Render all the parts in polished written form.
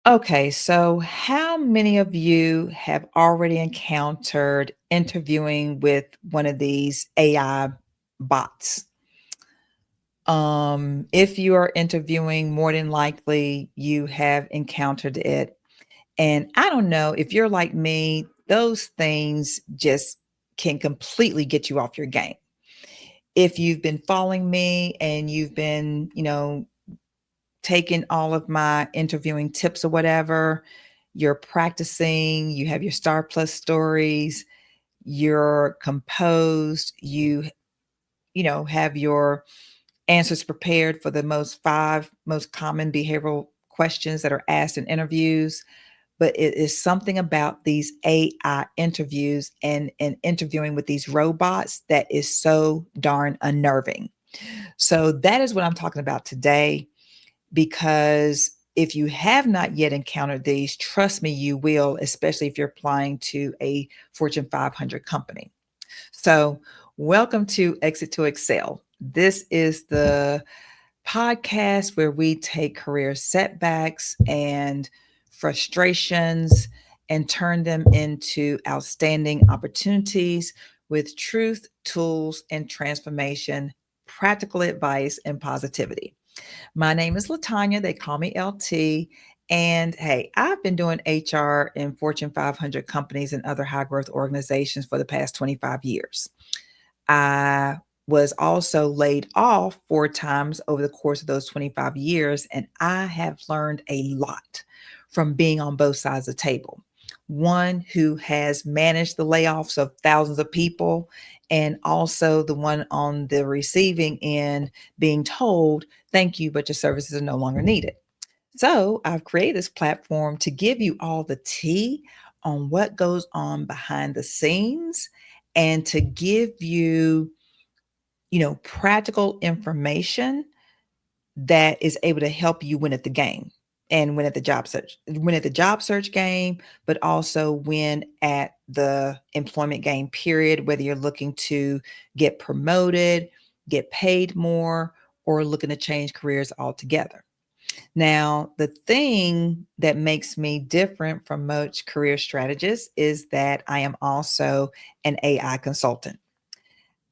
Okay, so how many of you have already encountered interviewing with one of these AI bots? If you are interviewing, more than likely you have encountered it. And I don't know if you're like me, those things just can completely get you off your game. If you've been following me and you've been, taking all of my interviewing tips or whatever, you're practicing, you have your Star Plus stories, you're composed, you have your answers prepared for the most five most common behavioral questions that are asked in interviews. But it is something about these AI interviews and interviewing with these robots that is so darn unnerving. So that is what I'm talking about today, because if you have not yet encountered these, trust me, you will, especially if you're applying to a Fortune 500 company. So, welcome to Exit to Excel. This is the podcast where we take career setbacks and frustrations and turn them into outstanding opportunities with truth, tools, and transformation, practical advice, and positivity. My name is Latanya. They call me LT. And hey, I've been doing HR in Fortune 500 companies and other high growth organizations for the past 25 years. I was also laid off 4 times over the course of those 25 years, and I have learned a lot from being on both sides of the table. One who has managed the layoffs of thousands of people, and also the one on the receiving end being told, thank you, but your services are no longer needed. So I've created this platform to give you all the tea on what goes on behind the scenes and to give you, practical information that is able to help you win at the game and win at the job search game, but also win at the employment game, period, whether you're looking to get promoted, get paid more, or looking to change careers altogether. Now, the thing that makes me different from most career strategists is that I am also an AI consultant.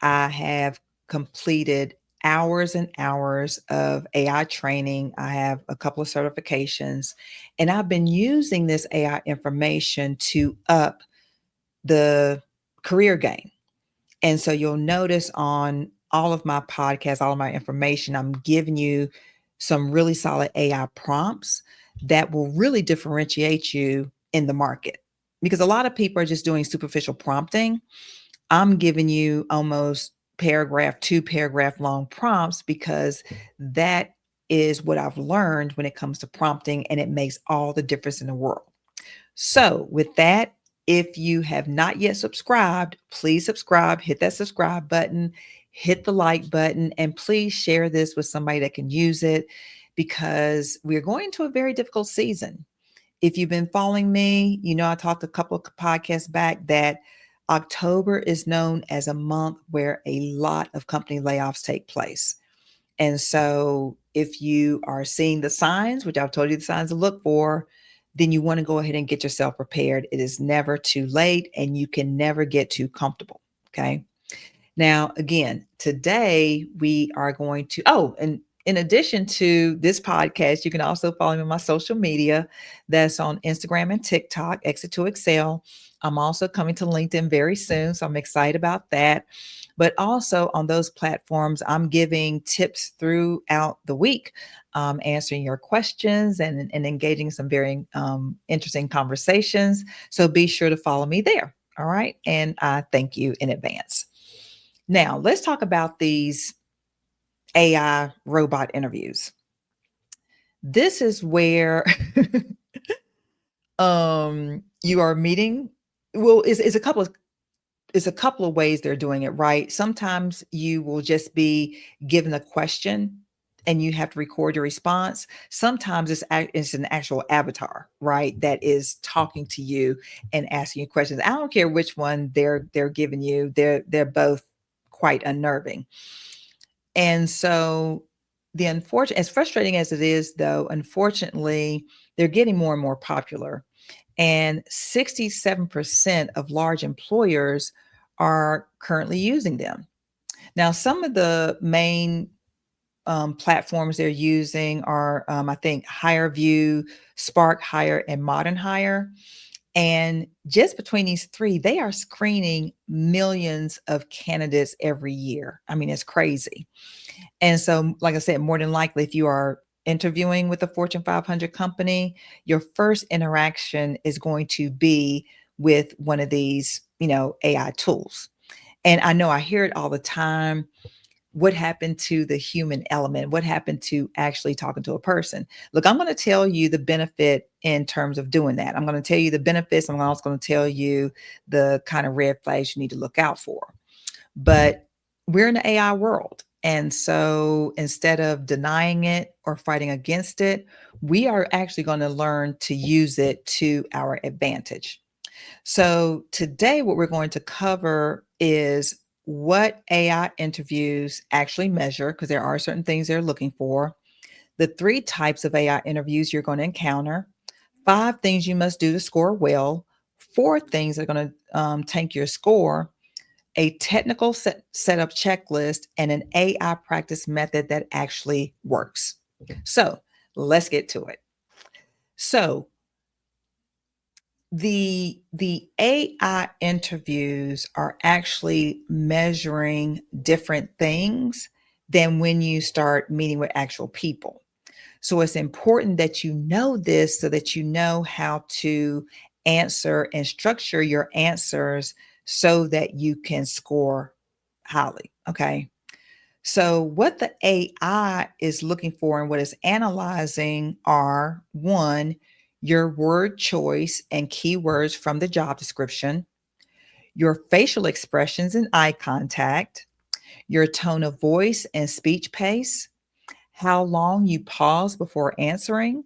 I have completed hours and hours of AI training. I have a couple of certifications, and I've been using this AI information to up the career game. And so you'll notice on all of my podcasts, all of my information, I'm giving you some really solid AI prompts that will really differentiate you in the market. Because a lot of people are just doing superficial prompting. I'm giving you almost paragraph, 2 paragraph long prompts because that is what I've learned when it comes to prompting, and it makes all the difference in the world. So, with that, if you have not yet subscribed, please subscribe, hit that subscribe button, hit the like button, and please share this with somebody that can use it, because we're going into a very difficult season. If you've been following me, I talked a couple of podcasts back that October is known as a month where a lot of company layoffs take place. And so if you are seeing the signs, which I've told you the signs to look for, then you want to go ahead and get yourself prepared. It is never too late and you can never get too comfortable. Okay. Now, again, today we are going to, and in addition to this podcast, you can also follow me on my social media. That's on Instagram and TikTok, Exit to Excel. I'm also coming to LinkedIn very soon, so I'm excited about that. But also on those platforms, I'm giving tips throughout the week, answering your questions and engaging some very interesting conversations. So be sure to follow me there. All right. And I thank you in advance. Now, let's talk about these AI robot interviews. This is where you are meeting. Well, it's a couple of ways they're doing it, right? Sometimes you will just be given a question and you have to record your response. Sometimes it's an actual avatar, right, that is talking to you and asking you questions. I don't care which one they're giving you. They're both quite unnerving. And so the unfortunate, as frustrating as it is, though, unfortunately, they're getting more and more popular. And 67% of large employers are currently using them. Now, some of the main platforms they're using are, I think, HireVue, Spark Hire, and Modern Hire. And just between these three, they are screening millions of candidates every year. I mean, it's crazy. And so, like I said, more than likely, if you are interviewing with a Fortune 500 company, your first interaction is going to be with one of these, AI tools. And I know I hear it all the time. What happened to the human element? What happened to actually talking to a person? Look, I'm going to tell you the benefit in terms of doing that. I'm going to tell you the benefits. I'm also going to tell you the kind of red flags you need to look out for. But we're in the AI world. And so instead of denying it or fighting against it, we are actually going to learn to use it to our advantage. So today, what we're going to cover is what AI interviews actually measure, because there are certain things they're looking for, the three types of AI interviews you're going to encounter, five things you must do to score well, four things that are going to tank your score, a technical setup checklist, and an AI practice method that actually works. So let's get to it. So the AI interviews are actually measuring different things than when you start meeting with actual people. So it's important that you know this so that you know how to answer and structure your answers so that you can score highly. Okay. So, what the AI is looking for and what it's analyzing are one, your word choice and keywords from the job description, your facial expressions and eye contact, your tone of voice and speech pace, how long you pause before answering,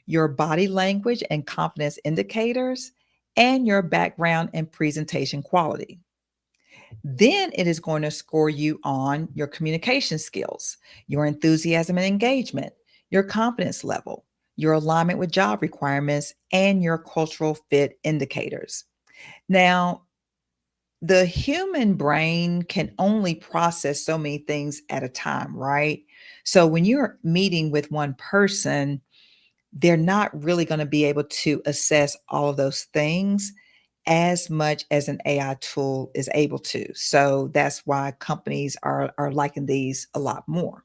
your body language and confidence indicators, and your background and presentation quality. Then it is going to score you on your communication skills, your enthusiasm and engagement, your confidence level, your alignment with job requirements, and your cultural fit indicators. Now, the human brain can only process so many things at a time, right? So when you're meeting with one person, they're not really going to be able to assess all of those things as much as an AI tool is able to. So that's why companies are liking these a lot more.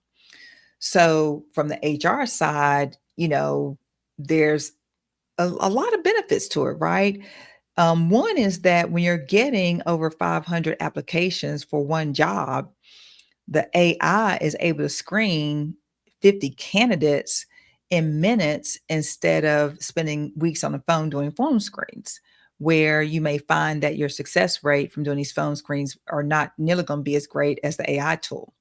So from the HR side, there's a lot of benefits to it, right? One is that when you're getting over 500 applications for one job, the AI is able to screen 50 candidates in minutes instead of spending weeks on the phone doing phone screens, where you may find that your success rate from doing these phone screens are not nearly going to be as great as the AI tool.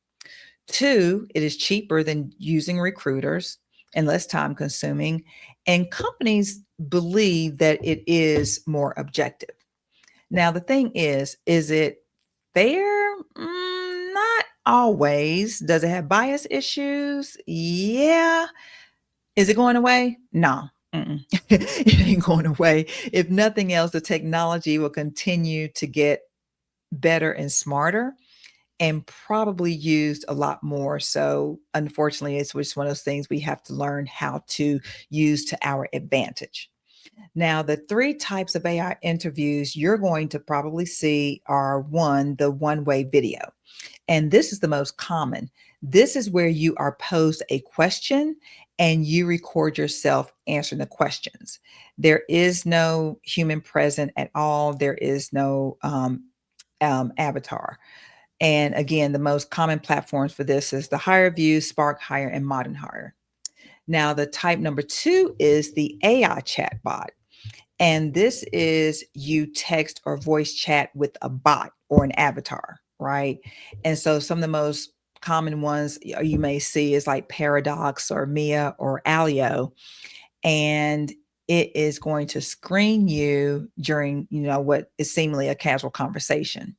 Two, it is cheaper than using recruiters and less time consuming. And companies believe that it is more objective. Now, the thing is it fair? Not always. Does it have bias issues? Yeah. Is it going away? No. It ain't going away. If nothing else, the technology will continue to get better and smarter and probably used a lot more. So, unfortunately, it's just one of those things we have to learn how to use to our advantage. Now, the three types of AI interviews you're going to probably see are one, the one way video. And this is the most common. This is where you are posed a question and you record yourself answering the questions. There is no human present at all, there is no avatar. And again, the most common platforms for this is the HireVue, Spark Hire, and Modern Hire. Now, the type number two is the AI chatbot. And this is you text or voice chat with a bot or an avatar, right? And so some of the most common ones you may see is like Paradox or Mia or Alio. And it is going to screen you during, what is seemingly a casual conversation.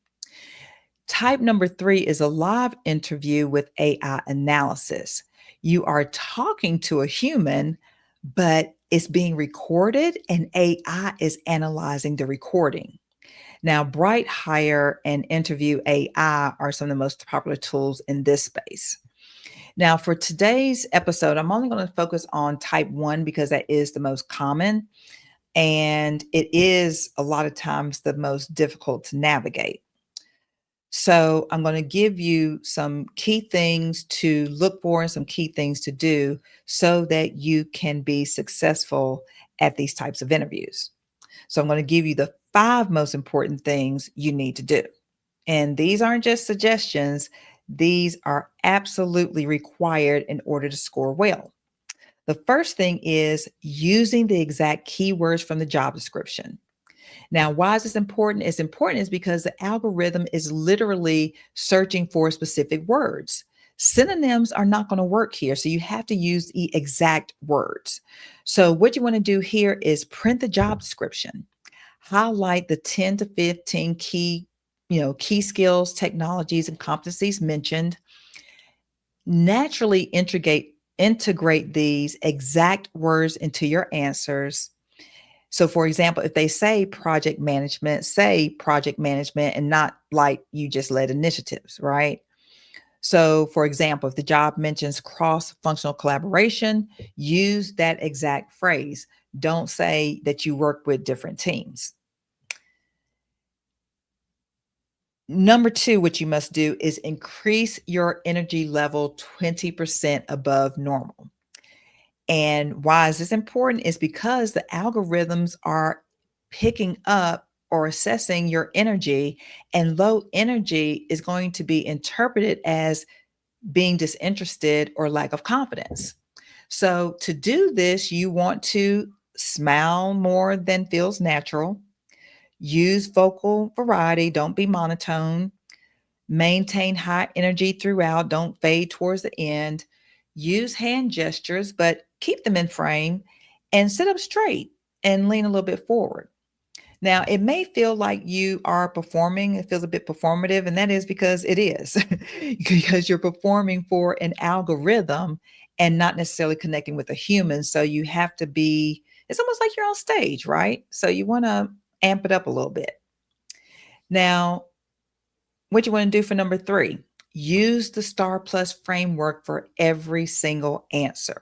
Type number three is a live interview with AI analysis. You are talking to a human, but it's being recorded and AI is analyzing the recording. Now, Bright Hire and Interview AI are some of the most popular tools in this space. Now, for today's episode, I'm only going to focus on type one because that is the most common and it is a lot of times the most difficult to navigate. So, I'm going to give you some key things to look for and some key things to do so that you can be successful at these types of interviews. So, I'm going to give you the five most important things you need to do. And these aren't just suggestions, these are absolutely required in order to score well. The first thing is using the exact keywords from the job description. Now, why is this important? It's important is because the algorithm is literally searching for specific words. Synonyms are not going to work here, so you have to use the exact words. So, what you want to do here is print the job description, highlight the 10 to 15 key skills, technologies, and competencies mentioned. Naturally integrate these exact words into your answers. So, for example, if they say project management and not like you just led initiatives, right? So, for example, if the job mentions cross functional collaboration, use that exact phrase. Don't say that you work with different teams. Number two, what you must do is increase your energy level 20% above normal. And why is this important? Is because the algorithms are picking up or assessing your energy, and low energy is going to be interpreted as being disinterested or lack of confidence. So, to do this, you want to smile more than feels natural, use vocal variety, don't be monotone, maintain high energy throughout, don't fade towards the end, use hand gestures, but keep them in frame, and sit up straight and lean a little bit forward. Now, it may feel like you are performing, it feels a bit performative, and that is because it is, because you're performing for an algorithm and not necessarily connecting with a human. So you have to be, it's almost like you're on stage, right? So you want to amp it up a little bit. Now, what you want to do for number three, use the STAR Plus framework for every single answer.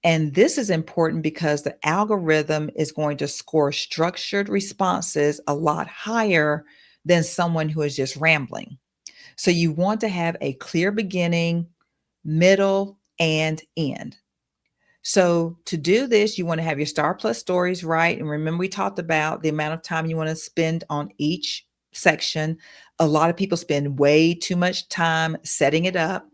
And this is important because the algorithm is going to score structured responses a lot higher than someone who is just rambling. So you want to have a clear beginning, middle, and end. So to do this, you want to have your Star Plus stories right. And remember, we talked about the amount of time you want to spend on each section. A lot of people spend way too much time setting it up.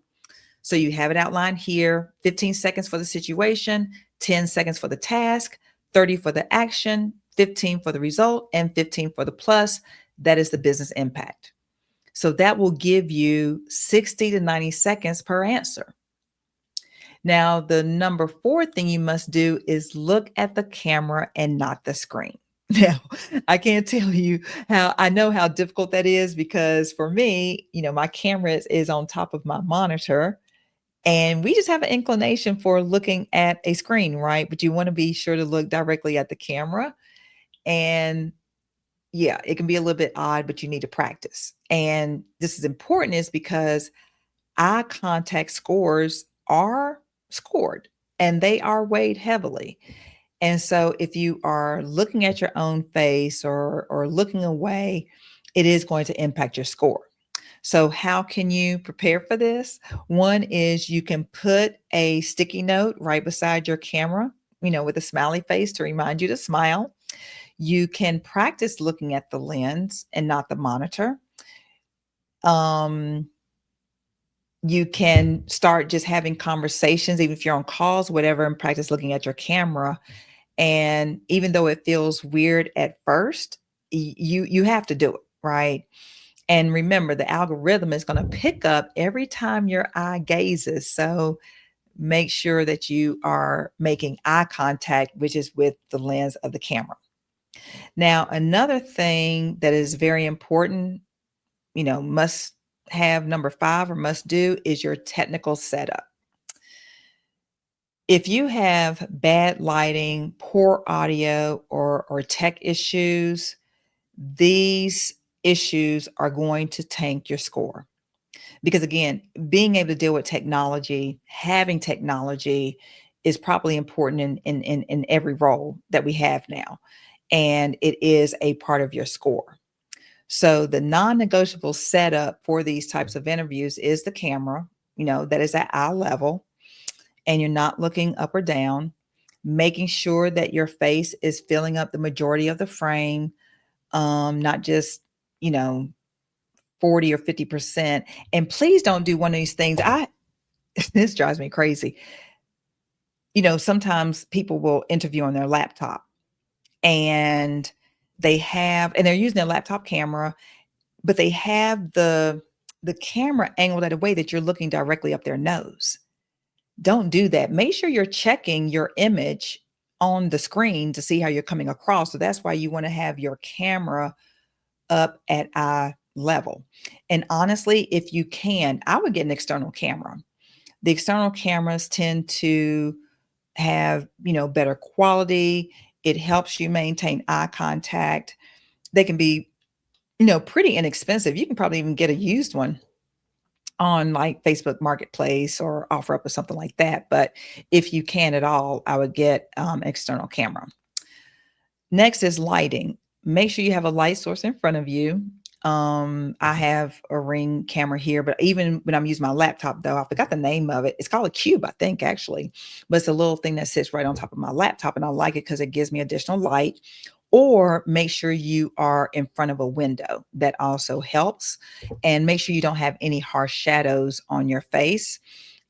So you have it outlined here, 15 seconds for the situation, 10 seconds for the task, 30 for the action, 15 for the result, and 15 for the plus. That is the business impact. So that will give you 60 to 90 seconds per answer. Now, the number four thing you must do is look at the camera and not the screen. Now, I can't tell you how I know how difficult that is because for me, my camera is on top of my monitor and we just have an inclination for looking at a screen, right? But you want to be sure to look directly at the camera. And yeah, it can be a little bit odd, but you need to practice. And this is important is because eye contact scores are scored and they are weighed heavily. And so if you are looking at your own face or looking away, it is going to impact your score. So how can you prepare for this? One is you can put a sticky note right beside your camera, with a smiley face to remind you to smile. You can practice looking at the lens and not the monitor. You can start just having conversations, even if you're on calls, whatever, and practice looking at your camera. And even though it feels weird at first, you have to do it, right? And remember, the algorithm is going to pick up every time your eye gazes. So make sure that you are making eye contact, which is with the lens of the camera. Now, another thing that is very important, must have number five or must do is your technical setup. If you have bad lighting, poor audio, or tech issues, these issues are going to tank your score. Because again, being able to deal with technology, having technology is probably important in every role that we have now. And it is a part of your score. So the non-negotiable setup for these types of interviews is the camera, that is at eye level, and you're not looking up or down, making sure that your face is filling up the majority of the frame, not just, you know, 40 or 50%. And please don't do one of these things. This drives me crazy. Sometimes people will interview on their laptop and they're using their laptop camera, but they have the camera angled at a way that you're looking directly up their nose. Don't do that. Make sure you're checking your image on the screen to see how you're coming across. So that's why you want to have your camera up at eye level. And honestly, if you can, I would get an external camera. The external cameras tend to have, better quality. It helps you maintain eye contact. They can be, pretty inexpensive. You can probably even get a used one on like Facebook Marketplace or OfferUp or something like that. But if you can at all, I would get external camera. Next is lighting. Make sure you have a light source in front of you. I have a Ring camera here, but even when I'm using my laptop, though, I forgot the name of it. It's called a Cube, I think, actually. But it's a little thing that sits right on top of my laptop, and I like it because it gives me additional light. Or make sure you are in front of a window. That also helps. And make sure you don't have any harsh shadows on your face.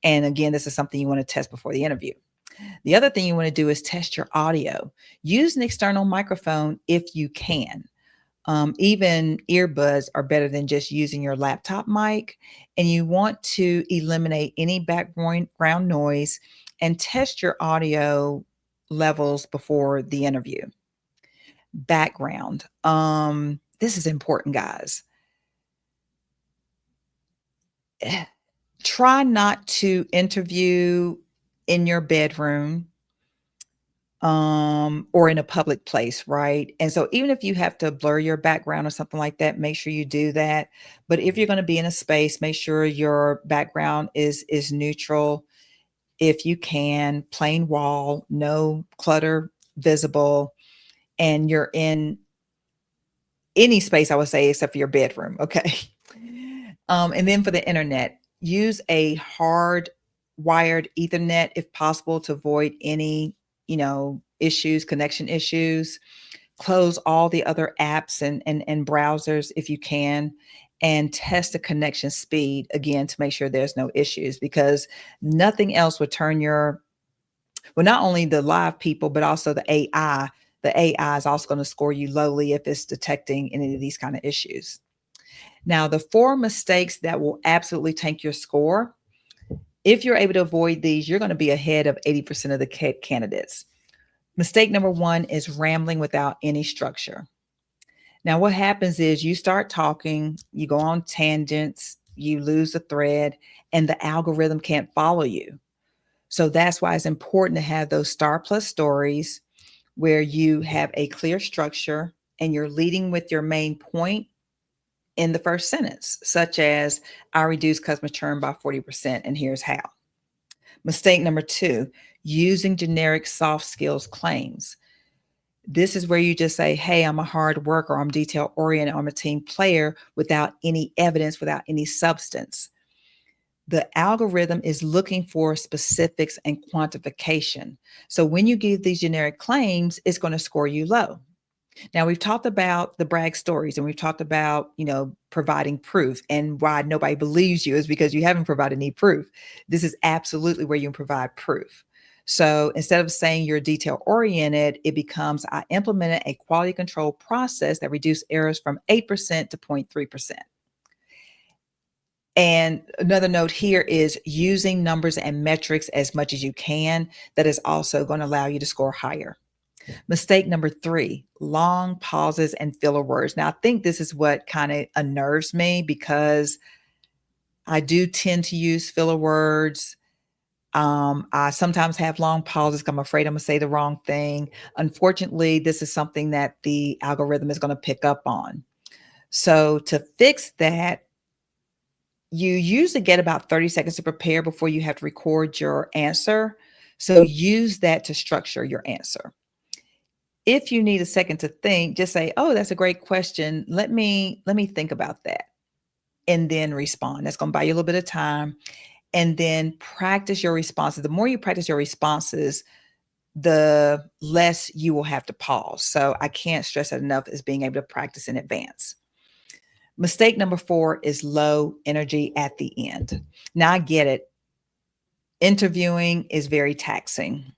And again, this is something you want to test before the interview. The other thing you want to do is test your audio. Use an external microphone if you can. Even earbuds are better than just using your laptop mic. And you want to eliminate any background noise and test your audio levels before the interview. Background. This is important, guys. Try not to interview in your bedroom or in a public place, right? And so even if you have to blur your background or something like that, make sure you do that. But if you're going to be in a space, make sure your background is neutral. If you can, plain wall, no clutter visible, and you're in any space, I would say, except for your bedroom. Okay. And then for the internet, use a hard wired Ethernet if possible to avoid any, issues, connection issues. Close all the other apps and browsers if you can, and test the connection speed again to make sure there's no issues, because nothing else would turn not only the live people, but also the AI. The AI is also going to score you lowly if it's detecting any of these kind of issues. Now, the 4 mistakes that will absolutely tank your score, if you're able to avoid these, you're going to be ahead of 80% of the candidates. Mistake number 1 is rambling without any structure. Now, what happens is you start talking, you go on tangents, you lose the thread, and the algorithm can't follow you. So that's why it's important to have those star plus stories where you have a clear structure and you're leading with your main point in the first sentence, such as, I reduced customer churn by 40%, and here's how. Mistake number 2, using generic soft skills claims. This is where you just say, hey, I'm a hard worker, I'm detail oriented, I'm a team player, without any evidence, without any substance. The algorithm is looking for specifics and quantification. So when you give these generic claims, it's going to score you low. Now, we've talked about the brag stories, and we've talked about, providing proof, and why nobody believes you is because you haven't provided any proof. This is absolutely where you can provide proof. So instead of saying you're detail oriented, it becomes, I implemented a quality control process that reduced errors from 8% to 0.3%. And another note here is using numbers and metrics as much as you can. That is also going to allow you to score higher. Mistake number 3, long pauses and filler words. Now, I think this is what kind of unnerves me, because I do tend to use filler words. I sometimes have long pauses 'cause I'm afraid I'm gonna say the wrong thing. Unfortunately, this is something that the algorithm is gonna pick up on. So to fix that, you usually get about 30 seconds to prepare before you have to record your answer. So use that to structure your answer. If you need a second to think, just say, "Oh, that's a great question. Let me think about that," and then respond. That's gonna buy you a little bit of time, and then practice your responses. The more you practice your responses, the less you will have to pause. So I can't stress that enough as being able to practice in advance. Mistake number 4 is low energy at the end. Now I get it. Interviewing is very taxing.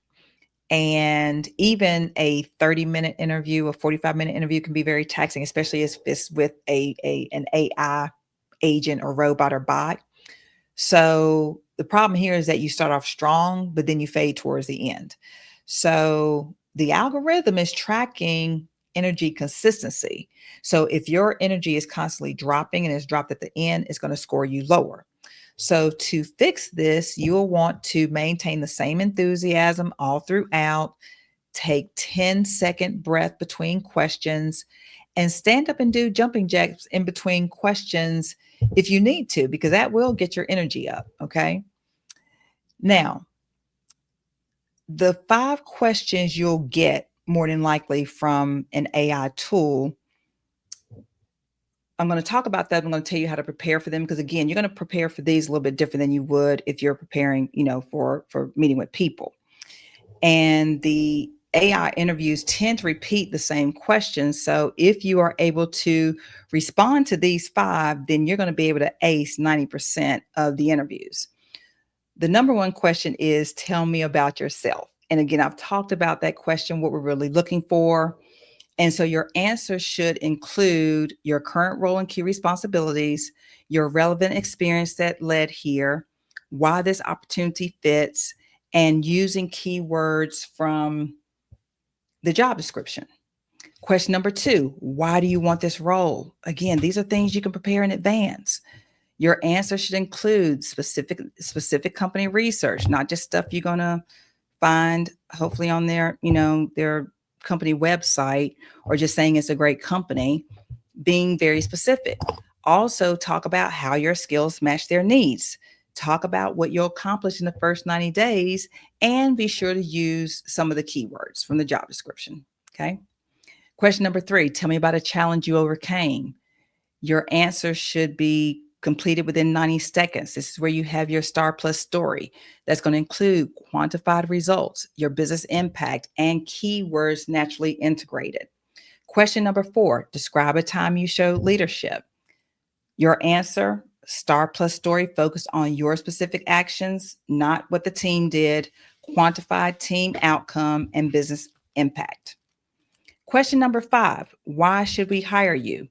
And even a 30-minute interview, a 45-minute interview can be very taxing, especially if it's with an AI agent or robot or bot. So the problem here is that you start off strong, but then you fade towards the end. So the algorithm is tracking energy consistency. So if your energy is constantly dropping and is dropped at the end, it's going to score you lower. So to fix this, you'll want to maintain the same enthusiasm all throughout. Take 10-second breath between questions and stand up and do jumping jacks in between questions if you need to, because that will get your energy up. Okay. Now, the 5 questions you'll get more than likely from an AI tool, I'm going to talk about that. I'm going to tell you how to prepare for them because again, you're going to prepare for these a little bit different than you would if you're preparing, for meeting with people. And the AI interviews tend to repeat the same questions. So if you are able to respond to these 5, then you're going to be able to ace 90% of the interviews. The number one question is, tell me about yourself. And again, I've talked about that question, what we're really looking for. And so your answer should include your current role and key responsibilities, your relevant experience that led here, why this opportunity fits, and using keywords from the job description. Question number 2, why do you want this role? Again, these are things you can prepare in advance. Your answer should include specific company research, not just stuff you're going to find hopefully on their company website or just saying it's a great company, being very specific. Also talk about how your skills match their needs. Talk about what you'll accomplish in the first 90 days and be sure to use some of the keywords from the job description. Okay. Question number 3, tell me about a challenge you overcame. Your answer should be completed within 90 seconds. This is where you have your STAR Plus story. That's going to include quantified results, your business impact, and keywords naturally integrated. Question number 4, describe a time you showed leadership. Your answer, STAR Plus story focused on your specific actions, not what the team did, quantified team outcome, and business impact. Question number 5, why should we hire you?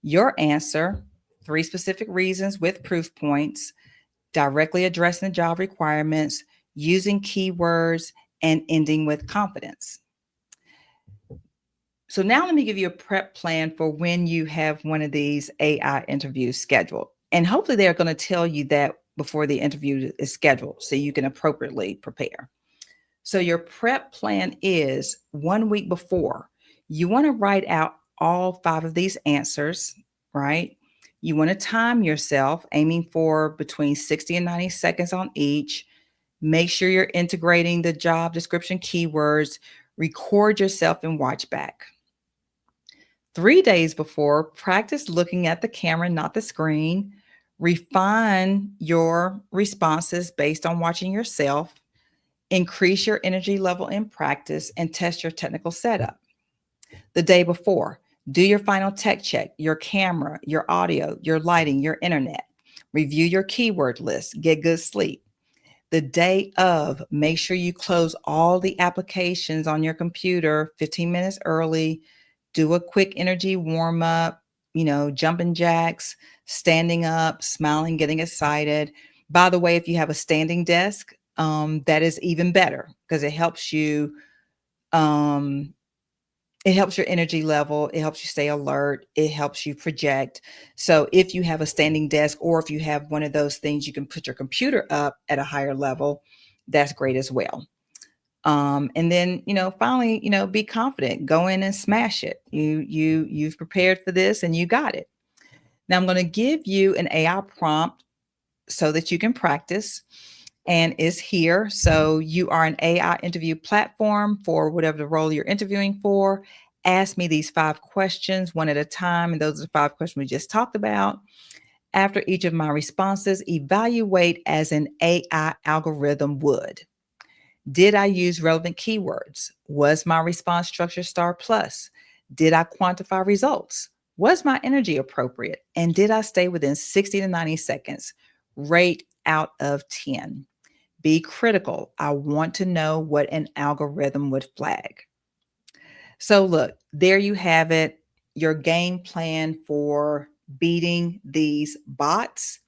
Your answer, 3 specific reasons with proof points, directly addressing the job requirements, using keywords, and ending with confidence. So now let me give you a prep plan for when you have one of these AI interviews scheduled. And hopefully they're going to tell you that before the interview is scheduled so you can appropriately prepare. So your prep plan is 1 week before. You want to write out all 5 of these answers, right? You want to time yourself, aiming for between 60 and 90 seconds on each. Make sure you're integrating the job description keywords. Record yourself and watch back. 3 days before, practice looking at the camera, not the screen. Refine your responses based on watching yourself. Increase your energy level in practice and test your technical setup. The day before, do your final tech check, your camera, your audio, your lighting, your internet. Review your keyword list, get good sleep. The day of, make sure you close all the applications on your computer 15 minutes early. Do a quick energy warm up, jumping jacks, standing up, smiling, getting excited. By the way, if you have a standing desk, that is even better because it helps your energy level. It helps you stay alert. It helps you project. So if you have a standing desk or if you have one of those things, you can put your computer up at a higher level. that's great as well. And then, finally, be confident, go in and smash it. You've prepared for this and you got it. Now I'm going to give you an AI prompt so that you can practice, and is here. So you are an AI interview platform for whatever the role you're interviewing for. Ask me these 5 questions one at a time. And those are the 5 questions we just talked about. After each of my responses, evaluate as an AI algorithm would. Did I use relevant keywords? Was my response structure star plus? Did I quantify results? Was my energy appropriate? And did I stay within 60 to 90 seconds? Rate out of 10. Be critical. I want to know what an algorithm would flag. So, look, there you have it, your game plan for beating these bots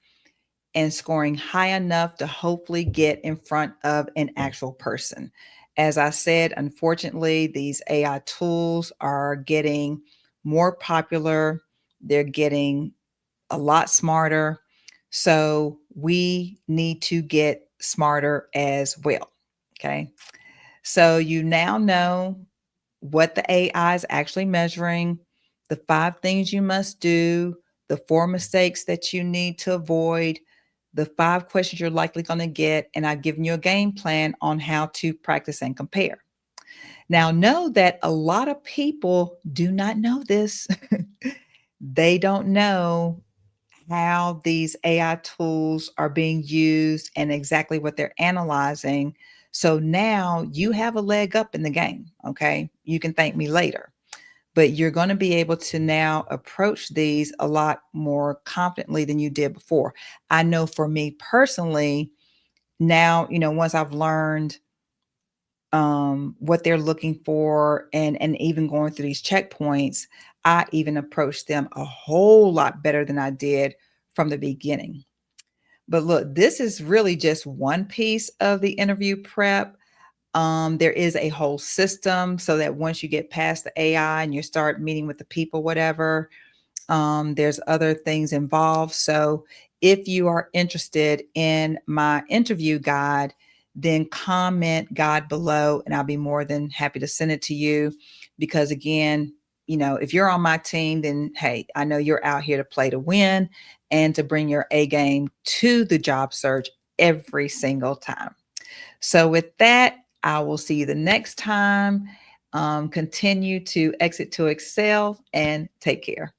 and scoring high enough to hopefully get in front of an actual person. As I said, unfortunately, these AI tools are getting more popular, they're getting a lot smarter. So we need to get smarter as well. Okay. So you now know what the AI is actually measuring, the 5 things you must do, the 4 mistakes that you need to avoid, the 5 questions you're likely going to get, and I've given you a game plan on how to practice and compare. Now, know that a lot of people do not know this. They don't know how these AI tools are being used and exactly what they're analyzing. So now you have a leg up in the game. Okay. You can thank me later, but you're going to be able to now approach these a lot more confidently than you did before. I know for me personally, now, once I've learned what they're looking for, and even going through these checkpoints, I even approach them a whole lot better than I did from the beginning. But look, this is really just one piece of the interview prep. There is a whole system so that once you get past the AI and you start meeting with the people, whatever, there's other things involved. So if you are interested in my interview guide, then comment guide below and I'll be more than happy to send it to you. Because again, if you're on my team, then hey, I know you're out here to play to win and to bring your A game to the job search every single time. So with that, I will see you the next time. Continue to exit to excel and take care.